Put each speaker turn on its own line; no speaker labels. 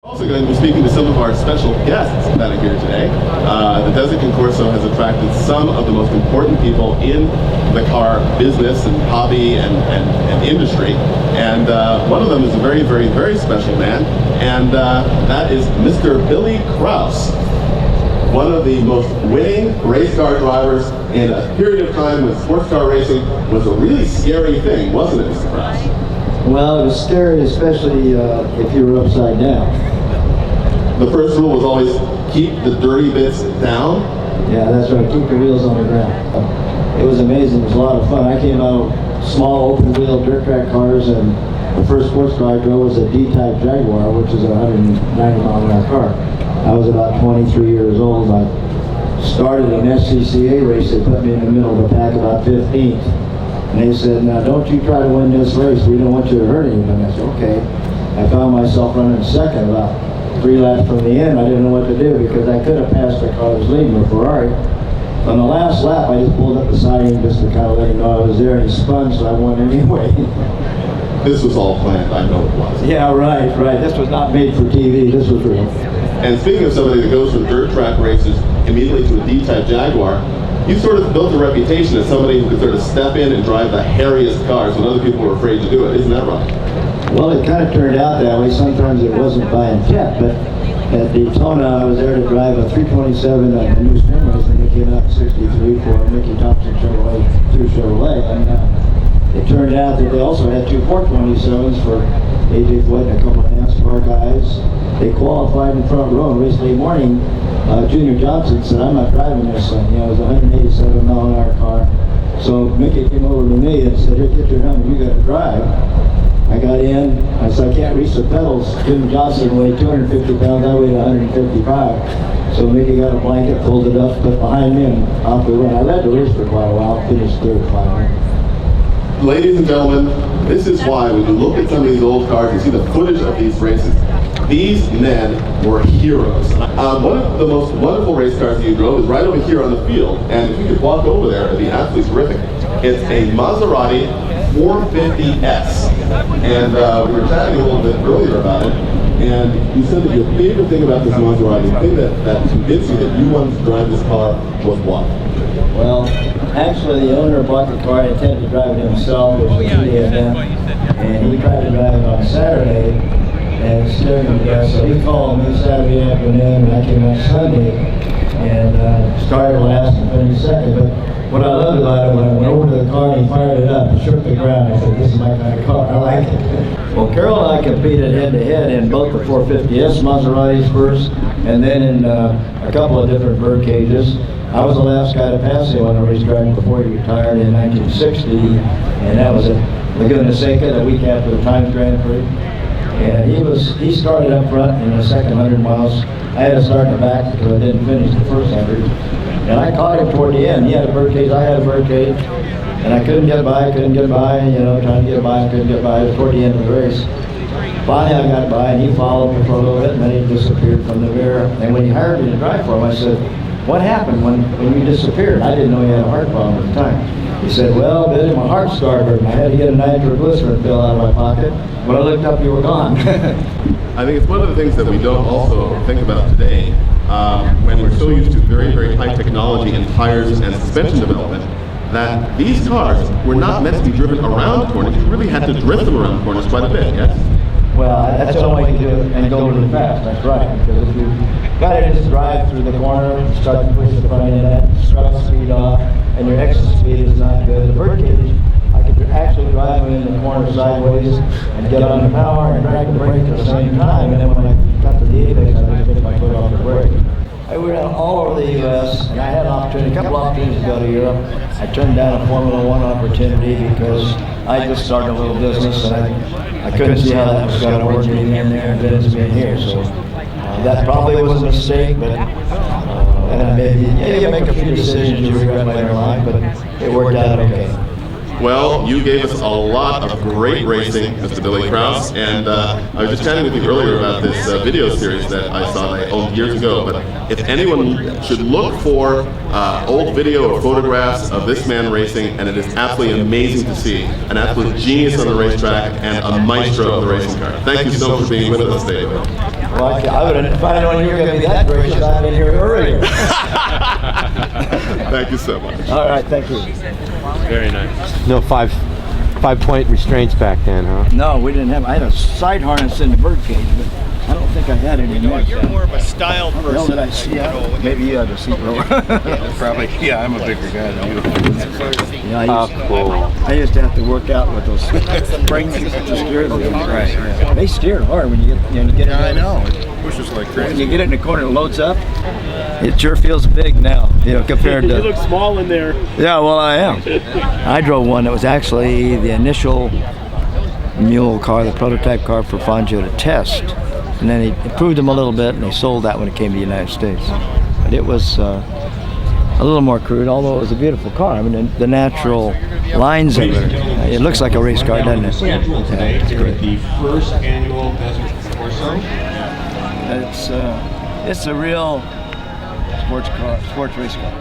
Also going to be speaking to some of our special guests that are here today. The Desert Concorso has attracted some of the most important people in the car business and hobby and industry. And one of them is a very, very, very special man, and that is Mr. Bill Krause. One of the most winning race car drivers in a period of time when sports car racing was a really scary thing, wasn't it, Mr. Krause?
Well, it was scary, especially if you were upside down.
The first rule was always keep the dirty bits down.
Yeah, that's right. Keep the wheels on the ground. It was amazing. It was a lot of fun. I came out of small open-wheel dirt track cars, and the first sports car I drove was a D-type Jaguar, which is a 190-mile-an-hour car. I was about 23 years old. I started an SCCA race. They put me in the middle of the pack, about 15th. And they said, "Now, don't you try to win this race. We don't want you to hurt anyone." I said, "Okay." I found myself running second about 3 laps from the end. I didn't know what to do because I could have passed the car that was leading, a Ferrari. On the last lap, I just pulled up beside him just to kind of let him know I was there, and he spun, so I won anyway.
This was all planned, I know it was.
Yeah, right. This was not made for TV. This was real.
And speaking of somebody that goes from dirt track races immediately to a D-type Jaguar, you sort of built a reputation as somebody who could sort of step in and drive the hairiest cars when other people were afraid to do it. Isn't that right?
Well, it kind of turned out that way. Sometimes it wasn't by intent, but at Daytona, I was there to drive a 327 on the new Springways, and they came out in 63 for Mickey Thompson Chevrolet. And it turned out that they also had 2 427s for A.J. Floyd and a couple of NASCAR guys. They qualified in front row, and recently morning, Junior Johnson said, "I'm not driving this thing." It was a 187-mile-an-hour car. So Mickey came over to me and said, "Here, get your helmet, you got to drive." I got in, I said, "I can't reach the pedals." Jim Johnson weighed 250 pounds, I weighed 155. So Mickey got a blanket, pulled it up, put behind me, and off we went. I led the race for quite a while, finished third finally.
Ladies and gentlemen, this is why when you look at some of these old cars, you see the footage of these races. These men were heroes. One of the most wonderful race cars that you drove is right over here on the field, and if you could walk over there, it'd be absolutely terrific. It's a Maserati 450S, and we were chatting a little bit earlier about it, and you said that your favorite thing about this Maserati, the thing that convinced you that you wanted to drive this car, was what?
Well, actually the owner bought the car and intended to drive it himself, which was a 2-day event, and he tried to drive it on Saturday, and steering him to death. So he called me Saturday afternoon, and I came out Sunday, and started last and finished second. But what I loved about it, when I went over to the car and he fired it up, it shook the ground. I said, "This is my kind of car, I like it." Well, Carol and I competed head-to-head in both the 450S Maseratis first, and then in a couple of different Birdcages. I was the last guy to pass him on the racetrack before he retired in 1960, and that was at Laguna Seca, the week after the Times Grand Prix. And he started up front in the second 100 miles. I had to start in the back because I didn't finish the first 100. And I caught him toward the end. He had a Birdcage, I had a Birdcage, and I couldn't get by, trying to get by, couldn't get by toward the end of the race. Finally I got by, and he followed me for a little bit, and then he disappeared from the mirror. And when he hired me to drive for him, I said, "What happened when you disappeared?" I didn't know he had a heart problem at the time. He said, "Well, Billy, my heart started hurting. I had to get a nitroglycerin pill out of my pocket. When I looked up, you were gone."
I think it's one of the things that we don't also think about today, when we're so used to very, very high technology in tires and suspension development, that these cars were not meant to be driven around corners. You really had to drift them around corners quite a bit, yes?
Well, that's the only way to do it and go really fast. That's right. Because if you got to just drive through the corner, start to push the front end up, start the speed off, and your exit speed is not good. The Birdcage, I could actually drive in the corner sideways and get on the power and drag the brake at the same time. And then when I got to the apex, I just took my foot off the brake. I went all over the U.S. and I had an opportunity, a couple opportunities to go to Europe. I turned down a Formula One opportunity because I just started a little business and I couldn't see how that was going to work being in there and Vince being here. So that probably was a mistake, but and I maybe make a few decisions you regret later in life, but it worked out okay.
Well, you gave us a lot of great racing, Mr. Billy Krause, and I was just chatting with you earlier about this video series that I saw that I owned years ago, but if anyone should look for old video or photographs of this man racing, and it is absolutely amazing to see, an absolute genius on the racetrack and a maestro of the racing car. Thank you so much for being with us today, Bill.
Well, I would have, if I'd known you were going to be that gracious, I'd been here earlier.
Thank you so much.
All right, thank you.
Very nice. No five-point restraints back then, huh?
No, we didn't have. I had a side harness in the Birdcage, but I don't think I had any more.
You're more of a style person.
How did I see? Maybe you had a seat row.
Probably. Yeah, I'm a bigger guy than you.
Yeah,
Cool.
I used to have to work out with those springs to steer them.
Right. Yeah.
They steer hard when you get it.
I know. It pushes like
When
crazy.
you get it in the corner, it loads up. It sure feels big now, compared to.
You look small in there.
Yeah, well, I am. I drove one that was actually the initial mule car, the prototype car for Fangio to test. And then he improved them a little bit, and they sold that when it came to the United States. But it was a little more crude, although it was a beautiful car. I mean, the natural lines of it looks like a race car, doesn't it?
Today here at the first annual Desert Concorso.
It's a real sports race car.